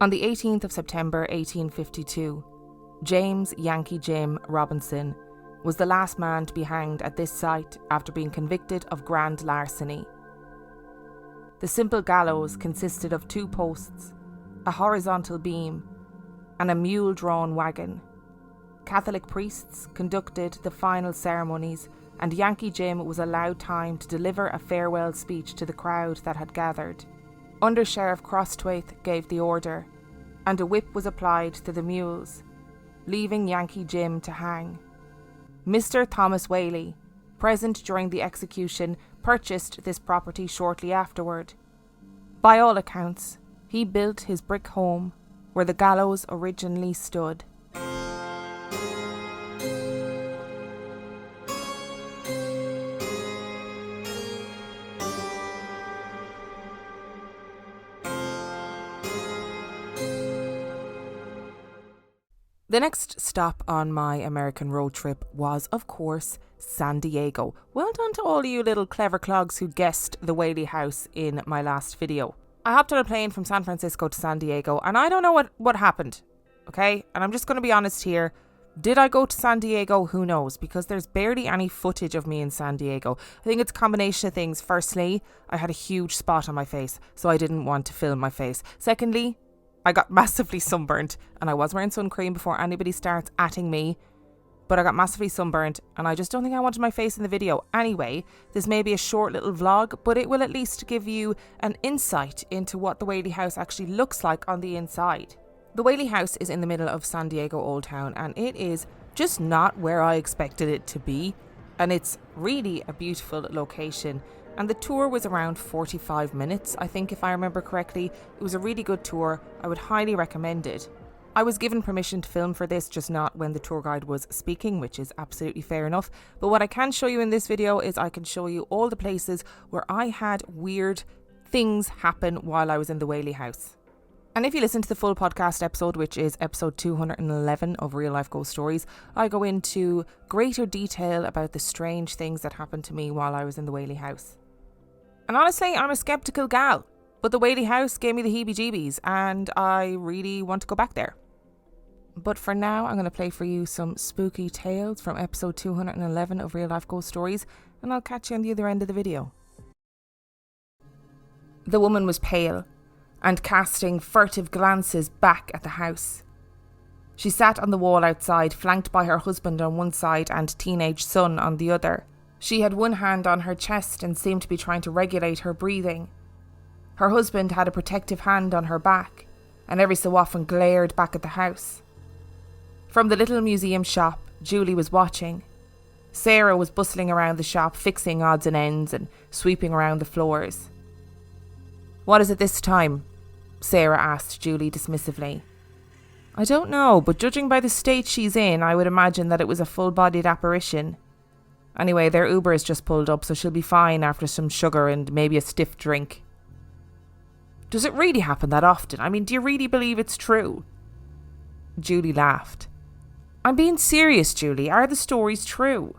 On the 18th of September 1852, James Yankee Jim Robinson was the last man to be hanged at this site after being convicted of grand larceny. The simple gallows consisted of 2 posts, a horizontal beam, and a mule-drawn wagon. Catholic priests conducted the final ceremonies, and Yankee Jim was allowed time to deliver a farewell speech to the crowd that had gathered. Under Sheriff Crosthwaite gave the order, and a whip was applied to the mules, leaving Yankee Jim to hang. Mr. Thomas Whaley, present during the execution, purchased this property shortly afterward. By all accounts, he built his brick home where the gallows originally stood. The next stop on my American road trip was, of course, San Diego. Well done to all you little clever clogs who guessed the Whaley House in my last video. I hopped on a plane from San Francisco to San Diego, and I don't know what happened, okay? And I'm just going to be honest here. Did I go to San Diego? Who knows? Because there's barely any footage of me in San Diego. I think it's a combination of things. Firstly, I had a huge spot on my face, so I didn't want to film my face. Secondly, I got massively sunburnt, and I was wearing sun cream before anybody starts atting me, but I got massively sunburnt, and I just don't think I wanted my face in the video. Anyway, this may be a short little vlog, but it will at least give you an insight into what the Whaley House actually looks like on the inside. The Whaley House is in the middle of San Diego Old Town, and it is just not where I expected it to be, and it's really a beautiful location. And the tour was around 45 minutes, I think, if I remember correctly. It was a really good tour. I would highly recommend it. I was given permission to film for this, just not when the tour guide was speaking, which is absolutely fair enough. But what I can show you in this video is I can show you all the places where I had weird things happen while I was in the Whaley House. And if you listen to the full podcast episode, which is episode 211 of Real Life Ghost Stories, I go into greater detail about the strange things that happened to me while I was in the Whaley House. And honestly, I'm a skeptical gal, but the Whaley House gave me the heebie-jeebies, and I really want to go back there. But for now, I'm going to play for you some spooky tales from episode 211 of Real Life Ghost Stories, and I'll catch you on the other end of the video. The woman was pale, and casting furtive glances back at the house. She sat on the wall outside, flanked by her husband on one side and teenage son on the other. She had one hand on her chest and seemed to be trying to regulate her breathing. Her husband had a protective hand on her back, and every so often glared back at the house. From the little museum shop, Julie was watching. Sarah was bustling around the shop, fixing odds and ends and sweeping around the floors. "What is it this time?" Sarah asked Julie dismissively. "I don't know, but judging by the state she's in, I would imagine that it was a full-bodied apparition. Anyway, their Uber has just pulled up, so she'll be fine after some sugar and maybe a stiff drink." "Does it really happen that often? I mean, do you really believe it's true?" Julie laughed. "I'm being serious, Julie. Are the stories true?"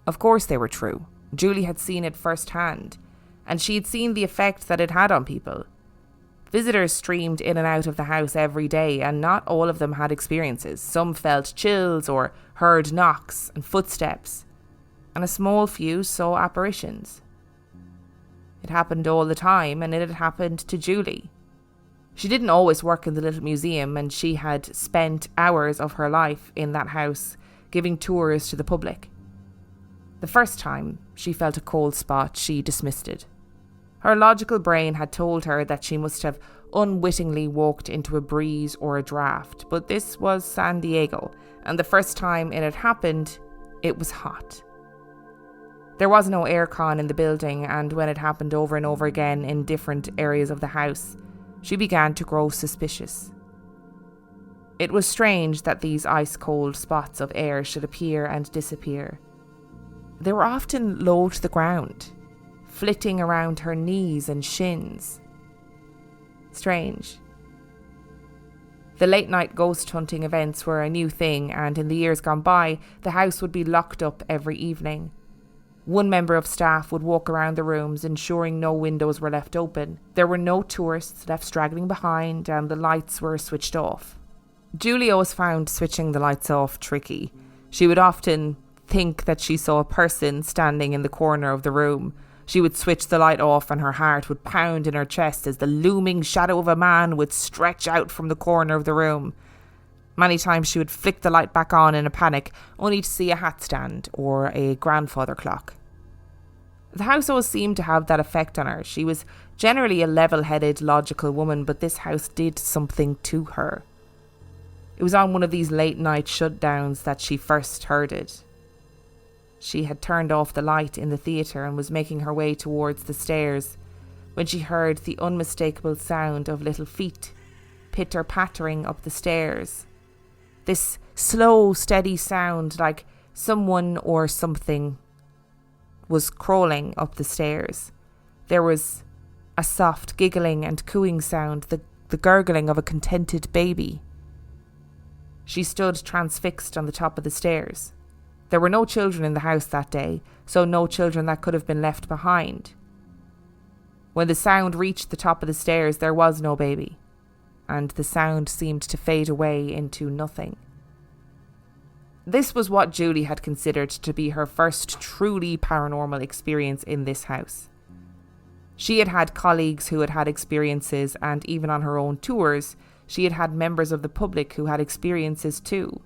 Of course they were true. Julie had seen it firsthand, and she had seen the effect that it had on people. Visitors streamed in and out of the house every day, and not all of them had experiences. Some felt chills or heard knocks and footsteps, and a small few saw apparitions. It happened all the time, and it had happened to Julie. She didn't always work in the little museum, and she had spent hours of her life in that house, giving tours to the public. The first time she felt a cold spot, she dismissed it. Her logical brain had told her that she must have unwittingly walked into a breeze or a draft, but this was San Diego, and the first time it had happened, it was hot. There was no aircon in the building, and when it happened over and over again in different areas of the house, she began to grow suspicious. It was strange that these ice-cold spots of air should appear and disappear. They were often low to the ground, flitting around her knees and shins. Strange. The late-night ghost hunting events were a new thing, and in the years gone by, the house would be locked up every evening. One member of staff would walk around the rooms, ensuring no windows were left open. There were no tourists left straggling behind, and the lights were switched off. Julie always found switching the lights off tricky. She would often think that she saw a person standing in the corner of the room. She would switch the light off and her heart would pound in her chest as the looming shadow of a man would stretch out from the corner of the room. Many times she would flick the light back on in a panic, only to see a hat stand or a grandfather clock. The house always seemed to have that effect on her. She was generally a level-headed, logical woman, but this house did something to her. It was on one of these late-night shutdowns that she first heard it. She had turned off the light in the theatre and was making her way towards the stairs when she heard the unmistakable sound of little feet pitter-pattering up the stairs. This slow, steady sound like someone or something was crawling up the stairs. There was a soft giggling and cooing sound, the gurgling of a contented baby. She stood transfixed on the top of the stairs. There were no children in the house that day, so no children that could have been left behind. When the sound reached the top of the stairs, there was no baby, and the sound seemed to fade away into nothing. This was what Julie had considered to be her first truly paranormal experience in this house. She had had colleagues who had had experiences, and even on her own tours, she had had members of the public who had experiences too.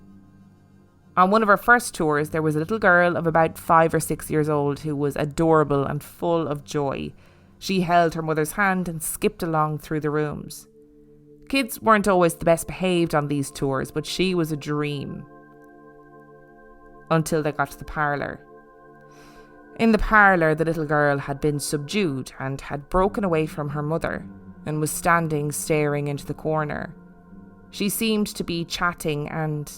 On one of her first tours, there was a little girl of about 5 or 6 years old who was adorable and full of joy. She held her mother's hand and skipped along through the rooms. Kids weren't always the best behaved on these tours, but she was a dream. Until they got to the parlour. In the parlour, the little girl had been subdued and had broken away from her mother and was standing staring into the corner. She seemed to be chatting and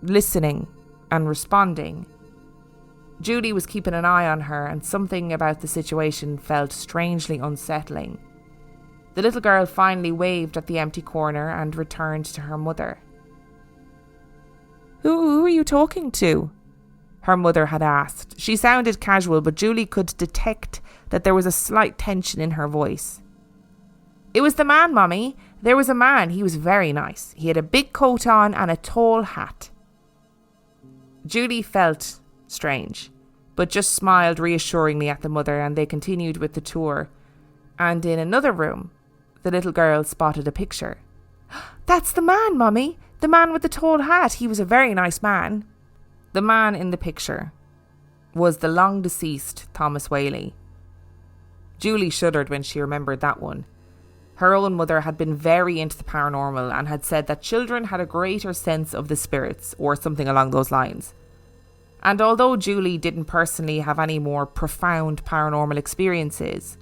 listening and responding. Julie was keeping an eye on her, and something about the situation felt strangely unsettling. The little girl finally waved at the empty corner and returned to her mother. Who are you talking to? Her mother had asked. She sounded casual, but Julie could detect that there was a slight tension in her voice. It was the man, Mummy. There was a man. He was very nice. He had a big coat on and a tall hat. Julie felt strange, but just smiled reassuringly at the mother, and they continued with the tour. And in another room, the little girl spotted a picture. That's the man, Mummy. The man with the tall hat. He was a very nice man. The man in the picture was the long deceased Thomas Whaley. Julie shuddered when she remembered that one. Her own mother had been very into the paranormal and had said that children had a greater sense of the spirits, or something along those lines. And although Julie didn't personally have any more profound paranormal experiences,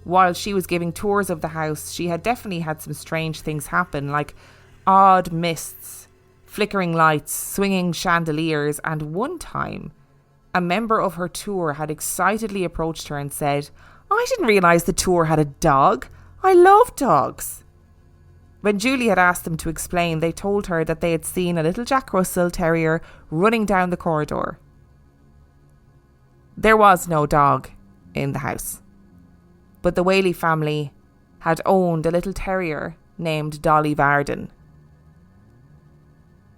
while she was giving tours of the house, she had definitely had some strange things happen, like odd mists, flickering lights, swinging chandeliers, and one time, a member of her tour had excitedly approached her and said, I didn't realise the tour had a dog. I love dogs. When Julie had asked them to explain, they told her that they had seen a little Jack Russell Terrier running down the corridor. There was no dog in the house, but the Whaley family had owned a little terrier named Dolly Varden.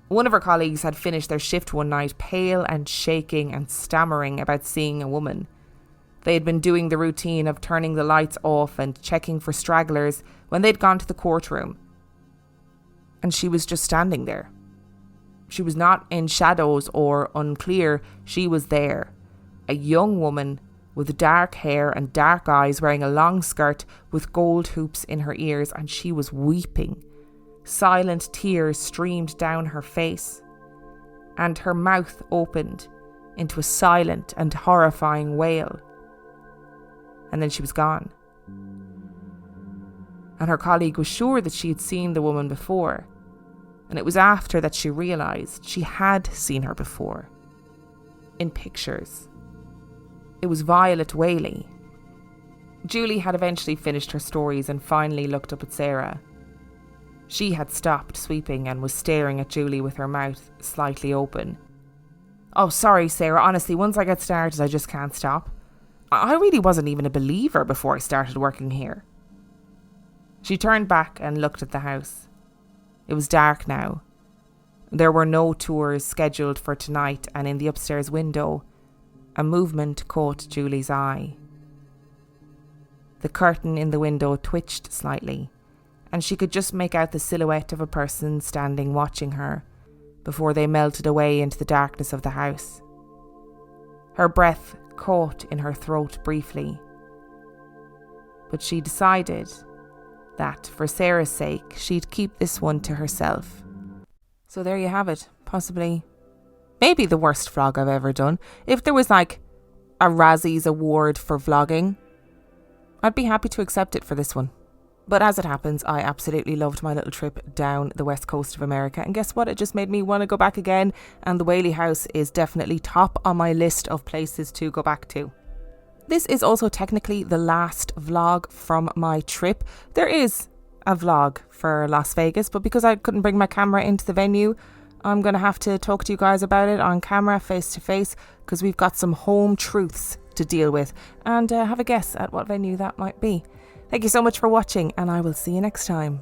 One of her colleagues had finished their shift one night, pale and shaking and stammering about seeing a woman. They had been doing the routine of turning the lights off and checking for stragglers when they'd gone to the courtroom. And she was just standing there. She was not in shadows or unclear. She was there. A young woman with dark hair and dark eyes, wearing a long skirt with gold hoops in her ears, and she was weeping. Silent tears streamed down her face, and her mouth opened into a silent and horrifying wail. And then she was gone. And her colleague was sure that she had seen the woman before, and it was after that she realised she had seen her before. In pictures. It was Violet Whaley. Julie had eventually finished her stories and finally looked up at Sarah. She had stopped sweeping and was staring at Julie with her mouth slightly open. Oh, sorry, Sarah. Honestly, once I get started, I just can't stop. I really wasn't even a believer before I started working here. She turned back and looked at the house. It was dark now. There were no tours scheduled for tonight, and in the upstairs window, a movement caught Julie's eye. The curtain in the window twitched slightly, and she could just make out the silhouette of a person standing watching her before they melted away into the darkness of the house. Her breath caught in her throat briefly, but she decided that for Sarah's sake she'd keep this one to herself. So there you have it. Possibly, maybe the worst vlog I've ever done. If there was like a Razzies award for vlogging, I'd be happy to accept it for this one. But as it happens, I absolutely loved my little trip down the west coast of America. And guess what? It just made me want to go back again. And the Whaley House is definitely top on my list of places to go back to. This is also technically the last vlog from my trip. There is a vlog for Las Vegas, but because I couldn't bring my camera into the venue, I'm going to have to talk to you guys about it on camera, face to face, because we've got some home truths to deal with. And have a guess at what venue that might be. Thank you so much for watching, and I will see you next time.